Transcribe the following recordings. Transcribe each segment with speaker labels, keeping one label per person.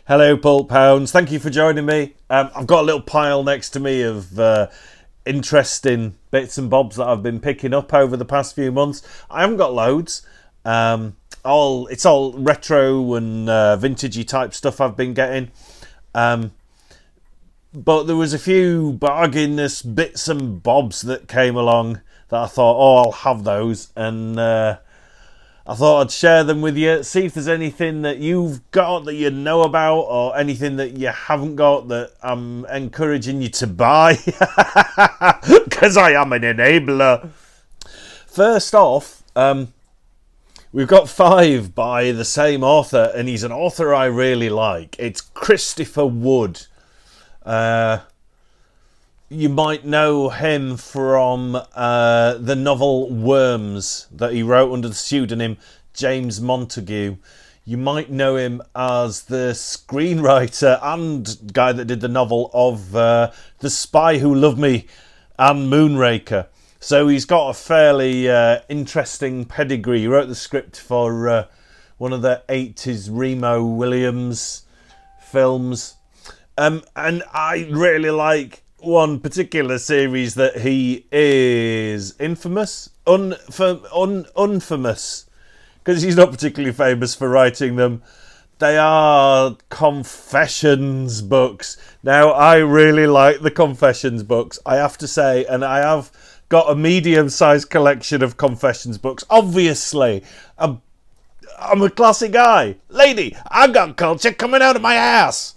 Speaker 1: Hello, Pulp Hounds. Thank you for joining me. I've got a little pile next to me of interesting bits and bobs that I've been picking up over the past few months. I haven't got loads. It's all retro and vintagey type stuff I've been getting. But there was a few bargainous bits and bobs that came along that I thought, I'll have those. And I thought I'd share them with you, see if there's anything that you've got that you know about or anything that you haven't got that I'm encouraging you to buy. Because I am an enabler. First off, we've got 5 by the same author, and he's an author I really like. It's Christopher Wood. You might know him from the novel Worms that he wrote under the pseudonym James Montague. You might know him as the screenwriter and guy that did the novel of The Spy Who Loved Me and Moonraker. So he's got a fairly interesting pedigree. He wrote the script for one of the 80s Remo Williams films. And I really like one particular series that he is unfamous, because he's not particularly famous for writing them. They are confessions books. Now, I really like the confessions books, I have to say, and I have got a medium-sized collection of confessions books. Obviously, I'm a classy guy. Lady, I've got culture coming out of my ass.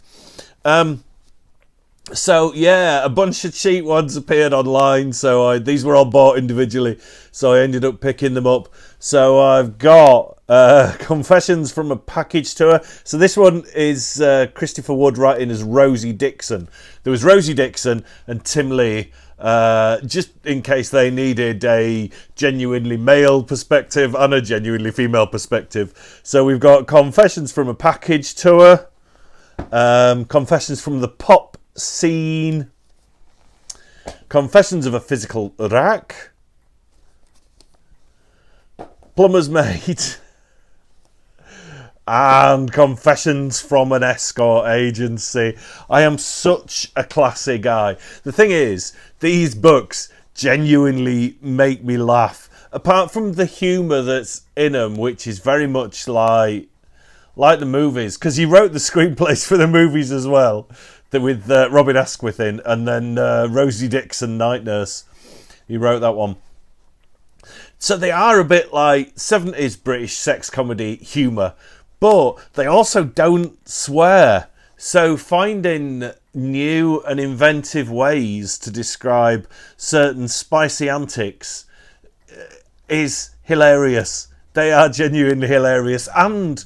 Speaker 1: So yeah, a bunch of cheap ones appeared online, so these were all bought individually, so I ended up picking them up. So I've got Confessions from a Package Tour. So this one is Christopher Wood writing as Rosie Dixon. There was Rosie Dixon and Tim Lee, just in case they needed a genuinely male perspective and a genuinely female perspective. So we've got Confessions from a Package Tour, Confessions from the Pop Scene, Confessions of a Physical Rack, Plumber's Mate, and Confessions from an Escort Agency. I am such a classy guy. The thing is, these books genuinely make me laugh. Apart from the humour that's in them, which is very much like the movies, because he wrote the screenplays for the movies as well, with Robin Asquith in, and then Rosie Dixon, Night Nurse. He wrote that one. So they are a bit like 70s British sex comedy humour, but they also don't swear. So finding new and inventive ways to describe certain spicy antics is hilarious. They are genuinely hilarious and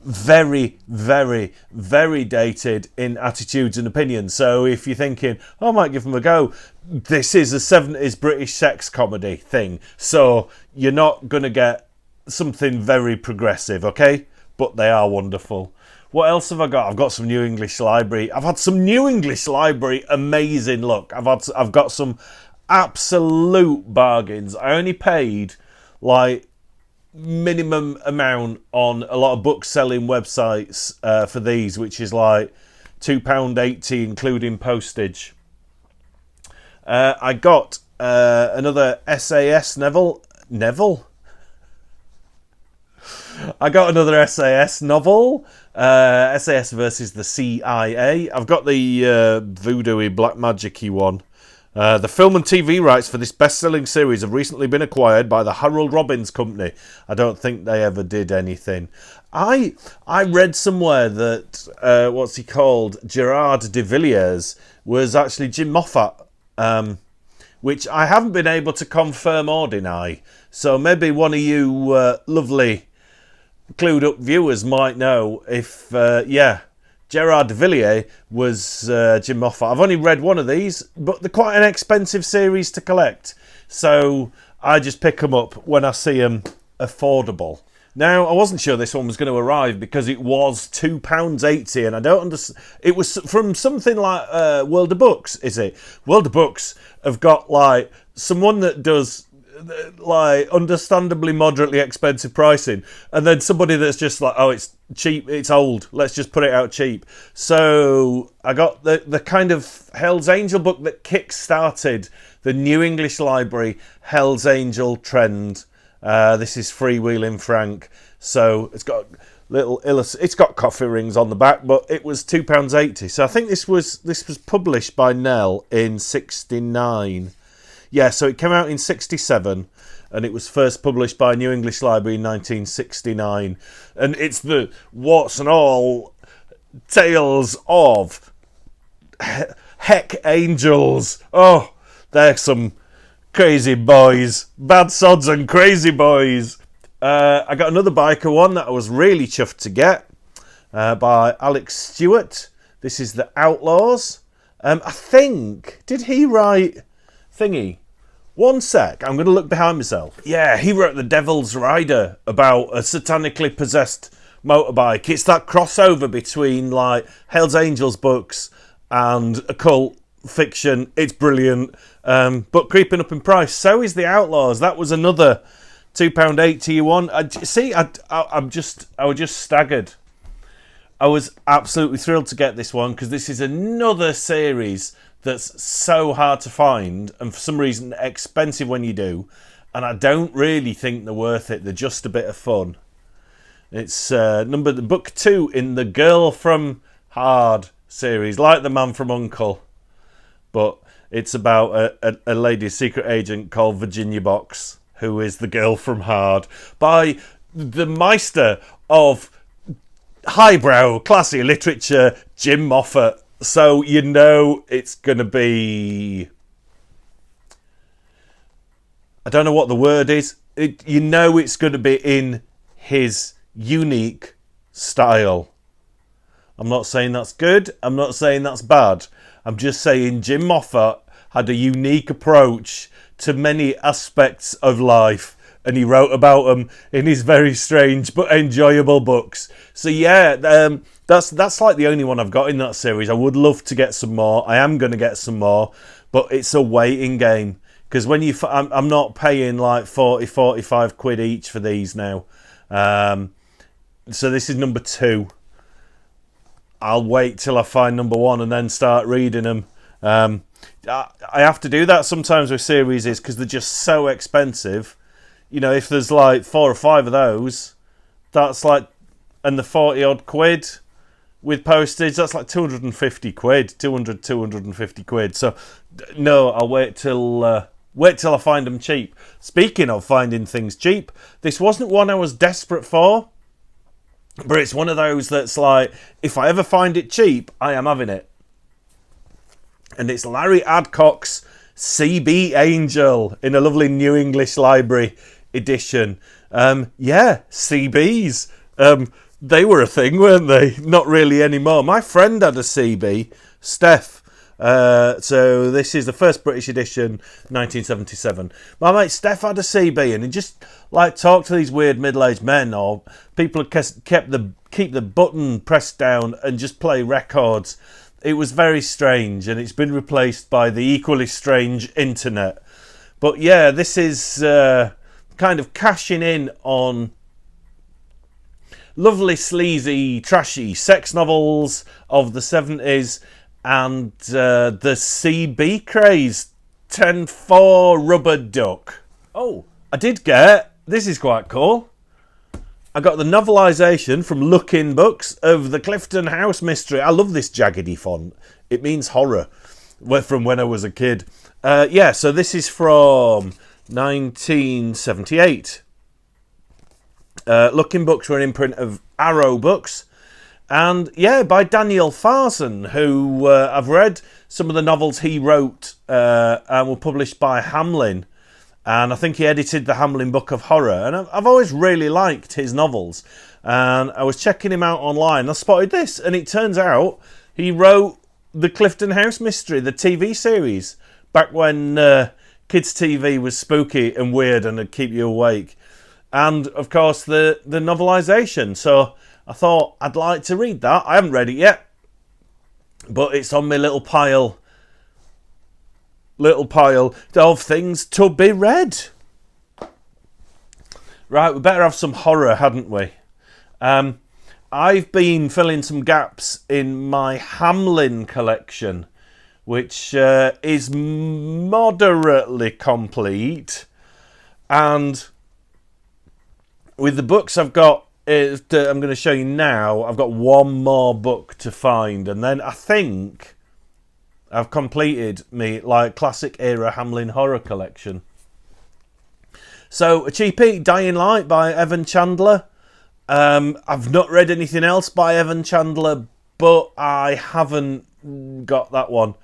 Speaker 1: very, very, very dated in attitudes and opinions. So if you're thinking, I might give them a go, this is a 70s British sex comedy thing. So you're not going to get something very progressive, okay? But they are wonderful. What else have I got? I've got some New English Library. I've had some New English Library amazing luck. I've got some absolute bargains. I only paid like minimum amount on a lot of book selling websites for these, which is like £2.80 including postage. I got another SAS Neville. I got another SAS novel, SAS versus the CIA. I've got the voodoo-y, black magic-y one. The film and TV rights for this best-selling series have recently been acquired by the Harold Robbins Company. I don't think they ever did anything. I read somewhere that, what's he called, Gerard de Villiers, was actually Jim Moffat, which I haven't been able to confirm or deny. So maybe one of you lovely clued-up viewers might know if, Gerard de Villiers was Jim Moffat. I've only read one of these, but they're quite an expensive series to collect. So I just pick them up when I see them affordable. Now, I wasn't sure this one was going to arrive because it was £2.80, and I don't understand. It was from something like World of Books, is it? World of Books have got like someone that does like understandably moderately expensive pricing, and then somebody that's just like, oh, it's cheap, it's old, let's just put it out cheap. So I got the kind of Hell's Angel book that kick-started the New English Library Hell's Angel trend. This is Freewheeling Frank, so it's got it's got coffee rings on the back, but it was £2.80. So I think this was published by Nell in '69. Yeah, so it came out in '67, and it was first published by New English Library in 1969. And it's the warts and all tales of heck angels. Oh, they're some crazy boys, bad sods and crazy boys. I got another biker one that I was really chuffed to get, by Alex Stewart. This is The Outlaws. I think, did he write thingy? One sec, I'm going to look behind myself. Yeah, he wrote The Devil's Rider, about a satanically possessed motorbike. It's that crossover between like Hell's Angels books and occult fiction. It's brilliant, but creeping up in price. So is The Outlaws. That was another £2.80 one. I was just staggered. I was absolutely thrilled to get this one, because this is another series that's so hard to find, and for some reason expensive when you do, and I don't really think they're worth it. They're just a bit of fun. It's book 2 in the Girl from Hard series, like The Man from U.N.C.L.E., but it's about a lady secret agent called Virginia Box, who is the Girl from Hard, by the Meister of highbrow, classy literature, Jim Moffat. So you know it's going to be... I don't know what the word is. You know it's going to be in his unique style. I'm not saying that's good. I'm not saying that's bad. I'm just saying Jim Moffat had a unique approach to many aspects of life, and he wrote about them in his very strange but enjoyable books. So yeah, that's like the only one I've got in that series. I would love to get some more. I am going to get some more, but it's a waiting game, because when I'm not paying like 45 quid each for these now. So this is number 2. I'll wait till I find number 1 and then start reading them. I have to do that sometimes with series, because they're just so expensive. You know, if there's like 4 or 5 of those, that's like, and the 40 odd quid with postage, that's like 250 quid, 250 quid. So no, I'll wait till I find them cheap. Speaking of finding things cheap, this wasn't one I was desperate for, but it's one of those that's like, if I ever find it cheap, I am having it. And it's Larry Adcock's CB Angel in a lovely New English Library edition. Yeah, CBs. They were a thing, weren't they? Not really anymore. My friend had a CB, Steph. So this is the first British edition, 1977. My mate Steph had a CB, and he just like talked to these weird middle-aged men, or people who keep the button pressed down and just play records. It was very strange, and it's been replaced by the equally strange internet. But yeah, this is kind of cashing in on lovely, sleazy, trashy sex novels of the 70s and the CB craze. 10-4 Rubber Duck. Oh, I did get, this is quite cool, I got the novelisation from Look-In Books of the Clifton House Mystery. I love this jaggedy font. It means horror from when I was a kid. Yeah, so this is from 1978. Look-In Books were an imprint of Arrow Books. And yeah, by Daniel Farson, who I've read some of the novels he wrote and were published by Hamlyn. And I think he edited the Hamlin Book of Horror. And I've always really liked his novels. And I was checking him out online. I spotted this. And it turns out he wrote the Clifton House Mystery, the TV series, back when kids' TV was spooky and weird and would keep you awake. And, of course, the novelisation. So I thought I'd like to read that. I haven't read it yet. But it's on my little pile of things to be read. Right, we better have some horror, hadn't we? I've been filling some gaps in my Hamlyn collection, which is moderately complete. And with the books I've got, I'm going to show you now, I've got one more book to find. And then I think I've completed me classic era Hamlyn horror collection. So, a cheapie, Dying Light by Evan Chandler. I've not read anything else by Evan Chandler, but I haven't got that one.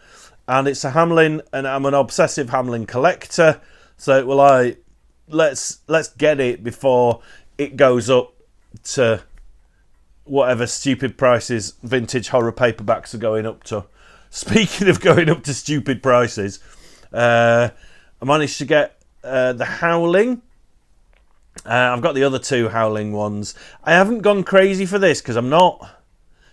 Speaker 1: And it's a Hamlyn, and I'm an obsessive Hamlyn collector. So, let's get it before it goes up to whatever stupid prices vintage horror paperbacks are going up to. Speaking of going up to stupid prices, I managed to get the Howling. I've got the other two Howling ones. I haven't gone crazy for this because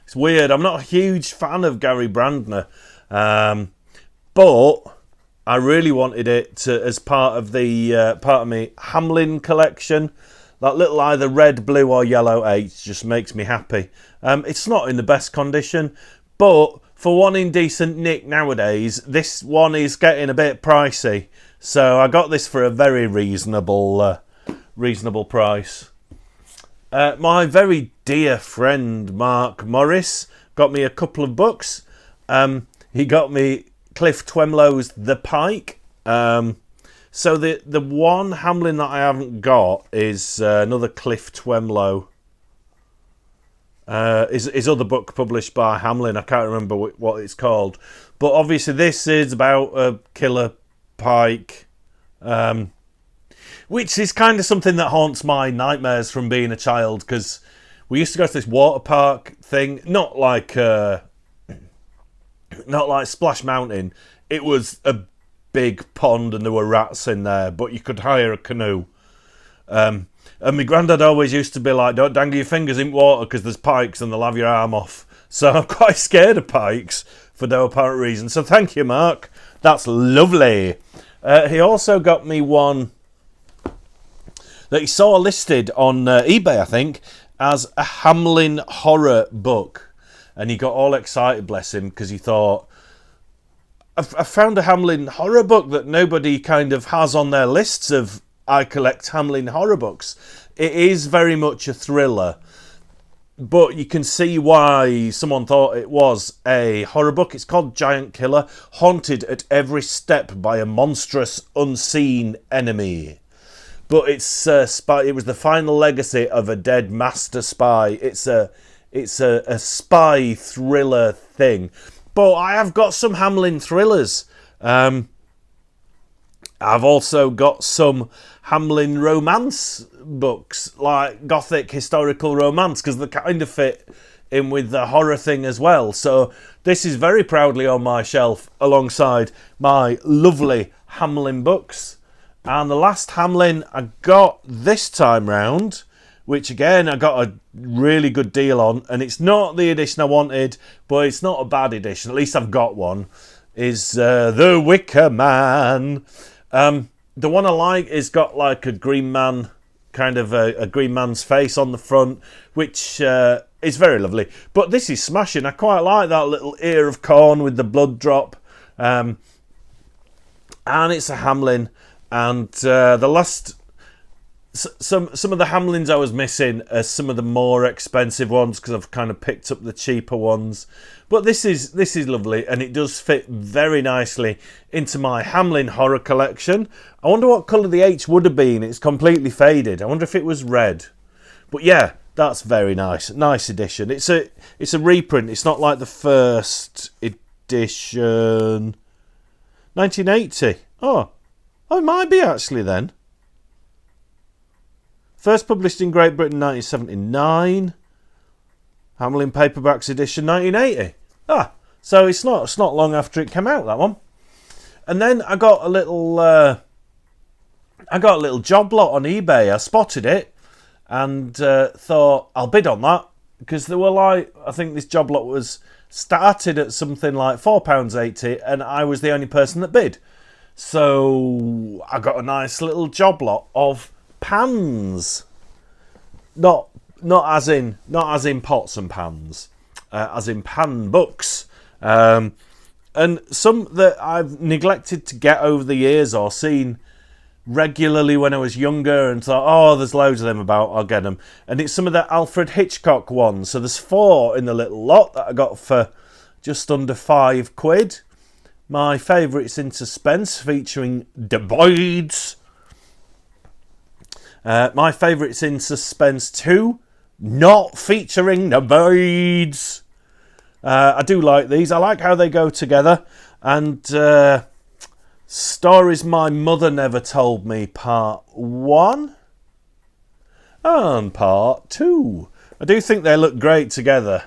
Speaker 1: it's weird, I'm not a huge fan of Gary Brandner, but I really wanted it as part of my Hamlyn collection. That little either red, blue or yellow H just makes me happy. It's not in the best condition, but for one in decent nick nowadays, this one is getting a bit pricey. So I got this for a very reasonable price. My very dear friend Mark Morris got me a couple of books. He got me Cliff Twemlow's The Pike. So the one Hamlyn that I haven't got is another Cliff Twemlow. His other book published by Hamlyn. I can't remember what it's called. But obviously this is about a killer pike. Which is kind of something that haunts my nightmares from being a child, because we used to go to this water park thing, not like Splash Mountain. It was a big pond and there were rats in there, but you could hire a canoe. And my granddad always used to be like, don't dangle your fingers in water because there's pikes and they'll have your arm off. So I'm quite scared of pikes for no apparent reason. So thank you, Mark. That's lovely. He also got me one that he saw listed on eBay, I think, as a Hamlyn horror book. And he got all excited, bless him, because he thought, I found a Hamlyn horror book that nobody kind of has on their lists of I collect Hamlyn horror books. It is very much a thriller, but you can see why someone thought it was a horror book. It's called Giant Killer, haunted at every step by a monstrous, unseen enemy. But it was the final legacy of a dead master spy. It's a spy thriller thing. But I have got some Hamlyn thrillers. I've also got some Hamlyn romance books, like gothic historical romance, because they kind of fit in with the horror thing as well. So this is very proudly on my shelf alongside my lovely Hamlyn books. And the last Hamlyn I got this time round, which again I got a really good deal on, and it's not the edition I wanted, but it's not a bad edition, at least I've got one, is The Wicker Man. The one I like is got like a green man, kind of a green man's face on the front, which is very lovely. But this is smashing. I quite like that little ear of corn with the blood drop. And it's a Hamlyn. And the last... Some of the Hamlyns I was missing are some of the more expensive ones, because I've kind of picked up the cheaper ones. But this is lovely, and it does fit very nicely into my Hamlyn horror collection. I wonder what colour the H would have been. It's completely faded. I wonder if it was red. But yeah, that's very nice. Nice edition. It's a reprint. It's not like the first edition. 1980. Oh, it might be actually then. First published in Great Britain 1979. Hamlyn Paperbacks edition 1980. So it's not long after it came out, that one. And then I got a little job lot on eBay. I spotted it and thought I'll bid on that, because they were like, I think this job lot was started at something like £4.80, and I was the only person that bid. So I got a nice little job lot of pans. Not as in pots and pans, as in pan books. And some that I've neglected to get over the years or seen regularly when I was younger and thought, oh, there's loads of them about, I'll get them. And it's some of the Alfred Hitchcock ones. So there's 4 in the little lot that I got for just under £5. My favourites in suspense featuring the Boyds. My favourites in suspense 2, not featuring the Boyds. I do like these. I like how they go together. And Stories My Mother Never Told Me, Part 1 and Part 2. I do think they look great together.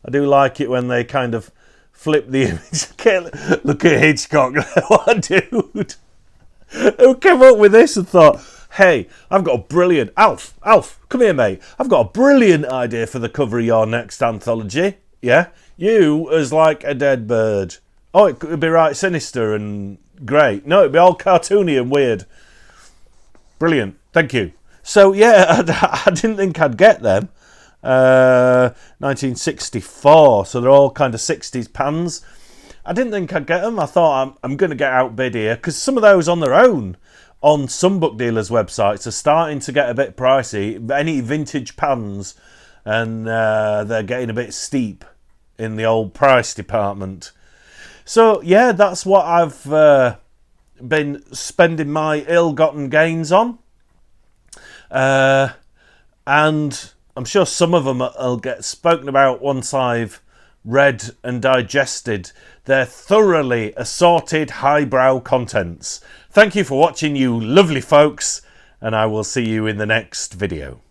Speaker 1: I do like it when they kind of flip the image. Look at Hitchcock. What a dude. Who came up with this and thought, hey, I've got a brilliant... Alf, come here, mate. I've got a brilliant idea for the cover of your next anthology. Yeah? You as like a dead bird. Oh, it could be right sinister and great. No, it'd be all cartoony and weird. Brilliant. Thank you. So, yeah, I didn't think I'd get them. 1964, so they're all kind of 60s pans. I didn't think I'd get them. I thought I'm going to get outbid here, because some of those on their own on some book dealers' websites are starting to get a bit pricey. Any vintage pans, and they're getting a bit steep in the old price department. So, yeah, that's what I've been spending my ill-gotten gains on. And I'm sure some of them will get spoken about once I've read and digested their thoroughly assorted highbrow contents. Thank you for watching, you lovely folks, and I will see you in the next video.